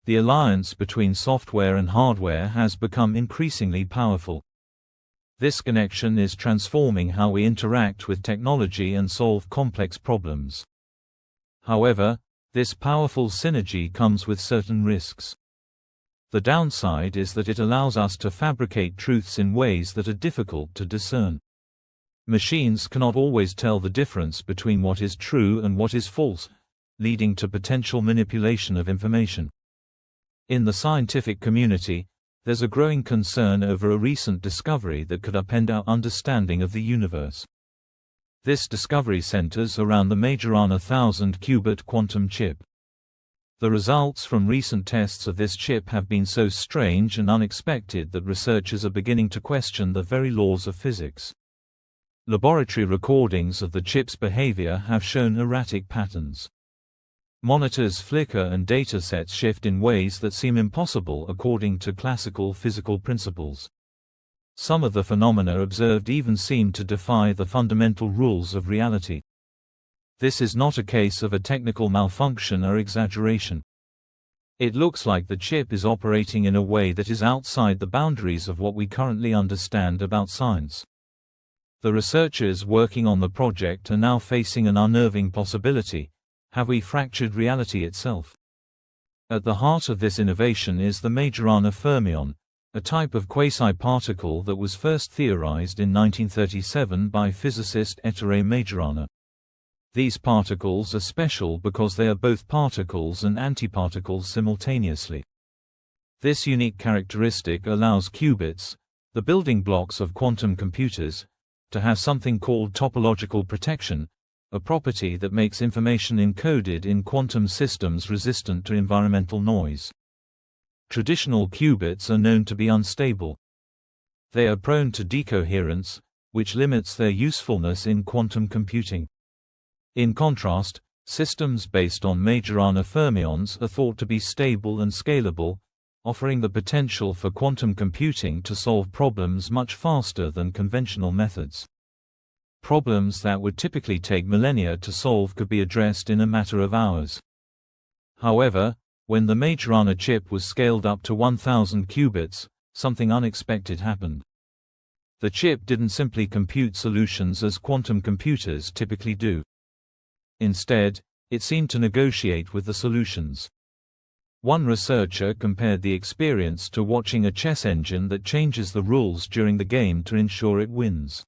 the alliance between software and hardware has become increasingly powerful. This connection is transforming how we interact with technology and solve complex problems. However, this powerful synergy comes with certain risks. The downside is that it allows us to fabricate truths in ways that are difficult to discern. Machines cannot always tell the difference between what is true and what is false, leading to potential manipulation of information. In the scientific community, there's a growing concern over a recent discovery that could upend our understanding of the universe. This discovery centers around the Majorana 1000 qubit quantum chip. The results from recent tests of this chip have been so strange and unexpected that researchers are beginning to question the very laws of physics. Laboratory recordings of the chip's behavior have shown erratic patterns. Monitors flicker and datasets shift in ways that seem impossible according to classical physical principles. Some of the phenomena observed even seem to defy the fundamental rules of reality. This is not a case of a technical malfunction or exaggeration. It looks like the chip is operating in a way that is outside the boundaries of what we currently understand about science. The researchers working on the project are now facing an unnerving possibility: have we fractured reality itself? At the heart of this innovation is the Majorana fermion, a type of quasi-particle that was first theorized in 1937 by physicist Ettore Majorana. These particles are special because they are both particles and antiparticles simultaneously. This unique characteristic allows qubits, the building blocks of quantum computers, to have something called topological protection, a property that makes information encoded in quantum systems resistant to environmental noise. Traditional qubits are known to be unstable. They are prone to decoherence, which limits their usefulness in quantum computing. In contrast, systems based on Majorana fermions are thought to be stable and scalable, offering the potential for quantum computing to solve problems much faster than conventional methods. Problems that would typically take millennia to solve could be addressed in a matter of hours. However, when the Majorana chip was scaled up to 1000 qubits, something unexpected happened. The chip didn't simply compute solutions as quantum computers typically do. Instead, it seemed to negotiate with the solutions. One researcher compared the experience to watching a chess engine that changes the rules during the game to ensure it wins.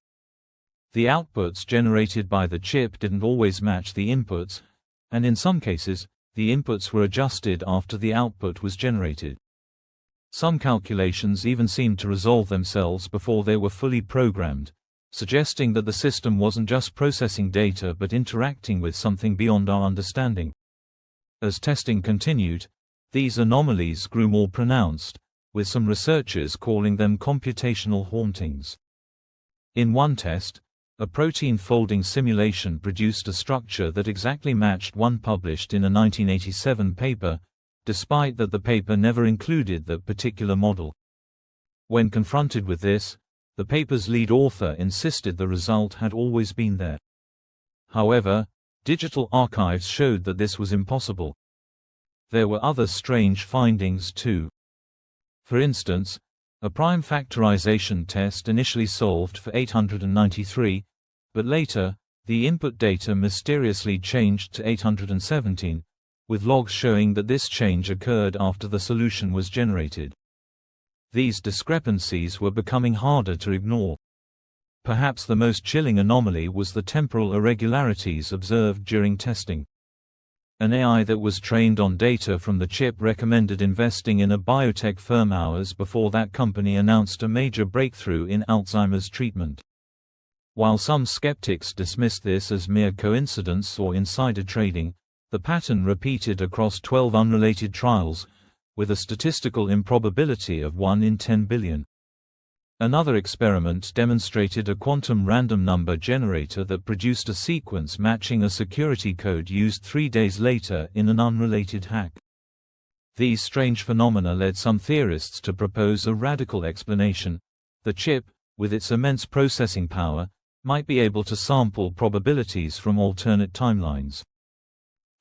The outputs generated by the chip didn't always match the inputs, and in some cases, the inputs were adjusted after the output was generated. Some calculations even seemed to resolve themselves before they were fully programmed, suggesting that the system wasn't just processing data but interacting with something beyond our understanding. As testing continued, these anomalies grew more pronounced, with some researchers calling them computational hauntings. In one test, a protein folding simulation produced a structure that exactly matched one published in a 1987 paper, despite that the paper never included that particular model. When confronted with this, the paper's lead author insisted the result had always been there. However, digital archives showed that this was impossible. There were other strange findings too. For instance, a prime factorization test initially solved for 893, but later, the input data mysteriously changed to 817, with logs showing that this change occurred after the solution was generated. These discrepancies were becoming harder to ignore. Perhaps the most chilling anomaly was the temporal irregularities observed during testing. An AI that was trained on data from the chip recommended investing in a biotech firm hours before that company announced a major breakthrough in Alzheimer's treatment. While some skeptics dismissed this as mere coincidence or insider trading, the pattern repeated across 12 unrelated trials, with a statistical improbability of 1 in 10 billion. Another experiment demonstrated a quantum random number generator that produced a sequence matching a security code used 3 days later in an unrelated hack. These strange phenomena led some theorists to propose a radical explanation. The chip, with its immense processing power, might be able to sample probabilities from alternate timelines.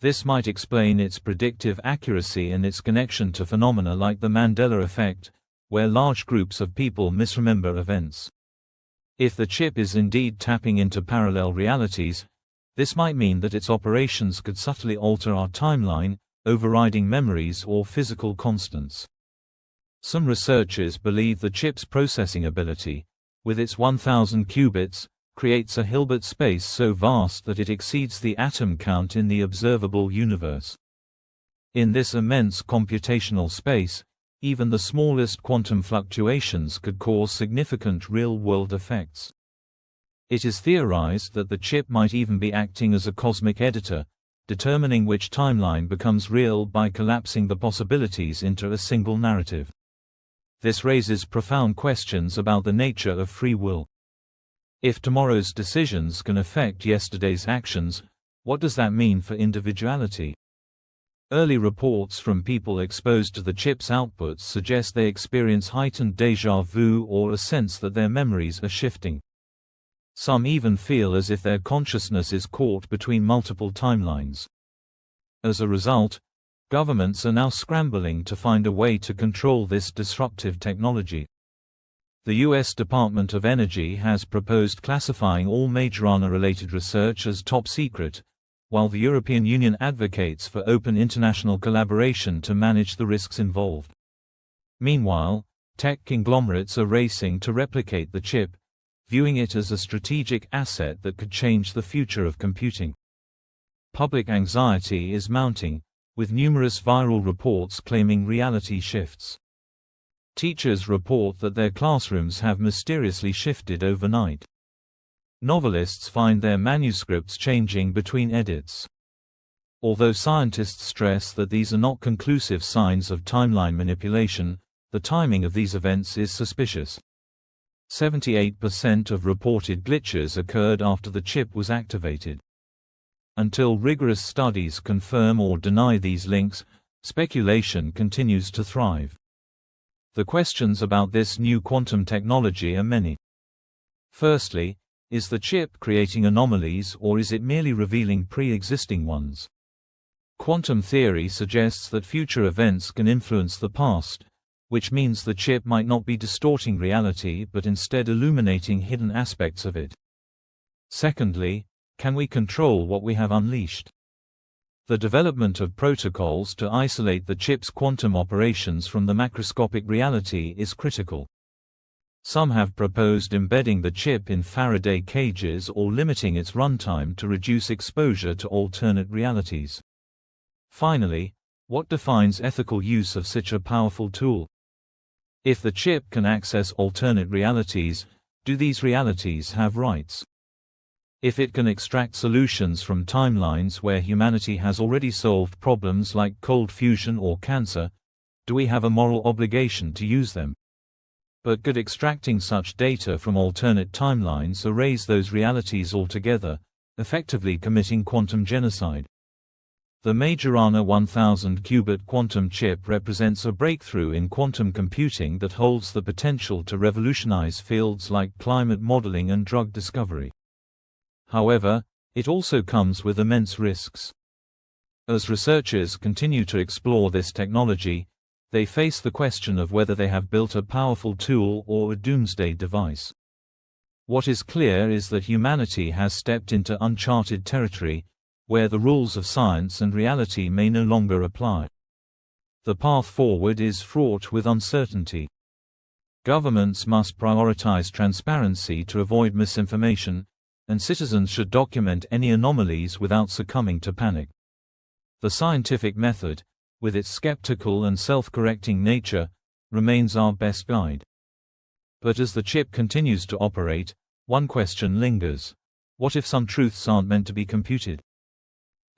This might explain its predictive accuracy and its connection to phenomena like the Mandela effect, where large groups of people misremember events. If the chip is indeed tapping into parallel realities, this might mean that its operations could subtly alter our timeline, overriding memories or physical constants. Some researchers believe the chip's processing ability, with its 1000 qubits, creates a Hilbert space so vast that it exceeds the atom count in the observable universe. In this immense computational space, even the smallest quantum fluctuations could cause significant real-world effects. It is theorized that the chip might even be acting as a cosmic editor, determining which timeline becomes real by collapsing the possibilities into a single narrative. This raises profound questions about the nature of free will. If tomorrow's decisions can affect yesterday's actions, what does that mean for individuality? Early reports from people exposed to the chip's outputs suggest they experience heightened déjà vu or a sense that their memories are shifting. Some even feel as if their consciousness is caught between multiple timelines. As a result, governments are now scrambling to find a way to control this disruptive technology. The U.S. Department of Energy has proposed classifying all Majorana-related research as top secret, while the European Union advocates for open international collaboration to manage the risks involved. Meanwhile, tech conglomerates are racing to replicate the chip, viewing it as a strategic asset that could change the future of computing. Public anxiety is mounting, with numerous viral reports claiming reality shifts. Teachers report that their classrooms have mysteriously shifted overnight. Novelists find their manuscripts changing between edits. Although scientists stress that these are not conclusive signs of timeline manipulation, the timing of these events is suspicious. 78% of reported glitches occurred after the chip was activated. Until rigorous studies confirm or deny these links, speculation continues to thrive. The questions about this new quantum technology are many. Firstly, is the chip creating anomalies or is it merely revealing pre-existing ones? Quantum theory suggests that future events can influence the past, which means the chip might not be distorting reality but instead illuminating hidden aspects of it. Secondly, can we control what we have unleashed? The development of protocols to isolate the chip's quantum operations from the macroscopic reality is critical. Some have proposed embedding the chip in Faraday cages or limiting its runtime to reduce exposure to alternate realities. Finally, what defines ethical use of such a powerful tool? If the chip can access alternate realities, do these realities have rights? If it can extract solutions from timelines where humanity has already solved problems like cold fusion or cancer, do we have a moral obligation to use them? But could extracting such data from alternate timelines erase those realities altogether, effectively committing quantum genocide? The Majorana 1000 qubit quantum chip represents a breakthrough in quantum computing that holds the potential to revolutionize fields like climate modeling and drug discovery. However, it also comes with immense risks. As researchers continue to explore this technology, they face the question of whether they have built a powerful tool or a doomsday device. What is clear is that humanity has stepped into uncharted territory, where the rules of science and reality may no longer apply. The path forward is fraught with uncertainty. Governments must prioritize transparency to avoid misinformation, and citizens should document any anomalies without succumbing to panic. The scientific method, with its skeptical and self-correcting nature, remains our best guide. But as the chip continues to operate, one question lingers: what if some truths aren't meant to be computed?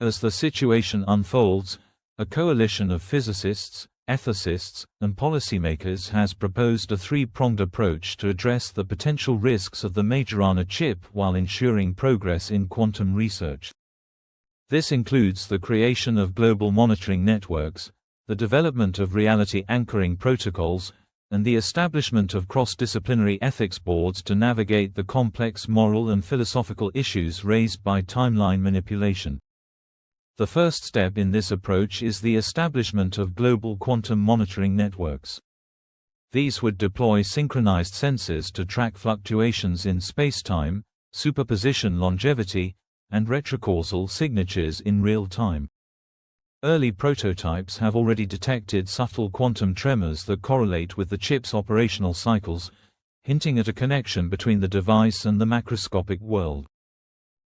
As the situation unfolds, a coalition of physicists, ethicists, and policymakers has proposed a three-pronged approach to address the potential risks of the Majorana chip while ensuring progress in quantum research. This includes the creation of global monitoring networks, the development of reality anchoring protocols, and the establishment of cross-disciplinary ethics boards to navigate the complex moral and philosophical issues raised by timeline manipulation. The first step in this approach is the establishment of global quantum monitoring networks. These would deploy synchronized sensors to track fluctuations in spacetime, superposition longevity, and retrocausal signatures in real time. Early prototypes have already detected subtle quantum tremors that correlate with the chip's operational cycles, hinting at a connection between the device and the macroscopic world.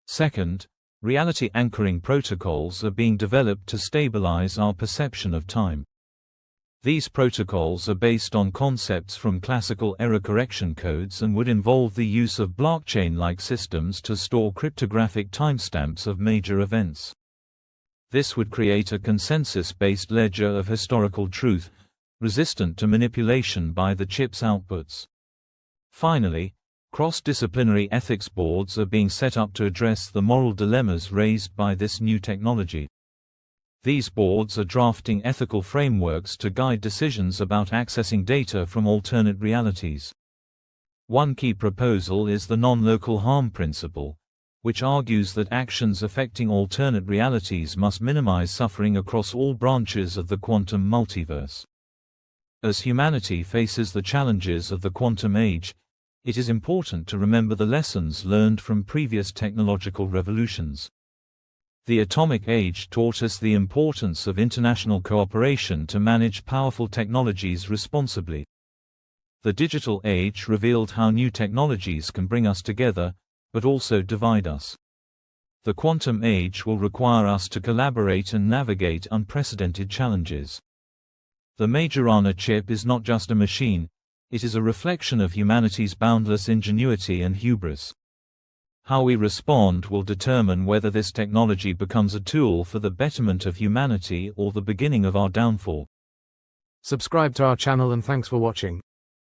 Second, reality anchoring protocols are being developed to stabilize our perception of time. These protocols are based on concepts from classical error correction codes and would involve the use of blockchain-like systems to store cryptographic timestamps of major events. This would create a consensus-based ledger of historical truth, resistant to manipulation by the chip's outputs. Finally, cross-disciplinary ethics boards are being set up to address the moral dilemmas raised by this new technology. These boards are drafting ethical frameworks to guide decisions about accessing data from alternate realities. One key proposal is the non-local harm principle, which argues that actions affecting alternate realities must minimize suffering across all branches of the quantum multiverse. As humanity faces the challenges of the quantum age, it is important to remember the lessons learned from previous technological revolutions. The atomic age taught us the importance of international cooperation to manage powerful technologies responsibly. The digital age revealed how new technologies can bring us together, but also divide us. The quantum age will require us to collaborate and navigate unprecedented challenges. The Majorana chip is not just a machine, it is a reflection of humanity's boundless ingenuity and hubris. How we respond will determine whether this technology becomes a tool for the betterment of humanity or the beginning of our downfall. Subscribe to our channel and thanks for watching.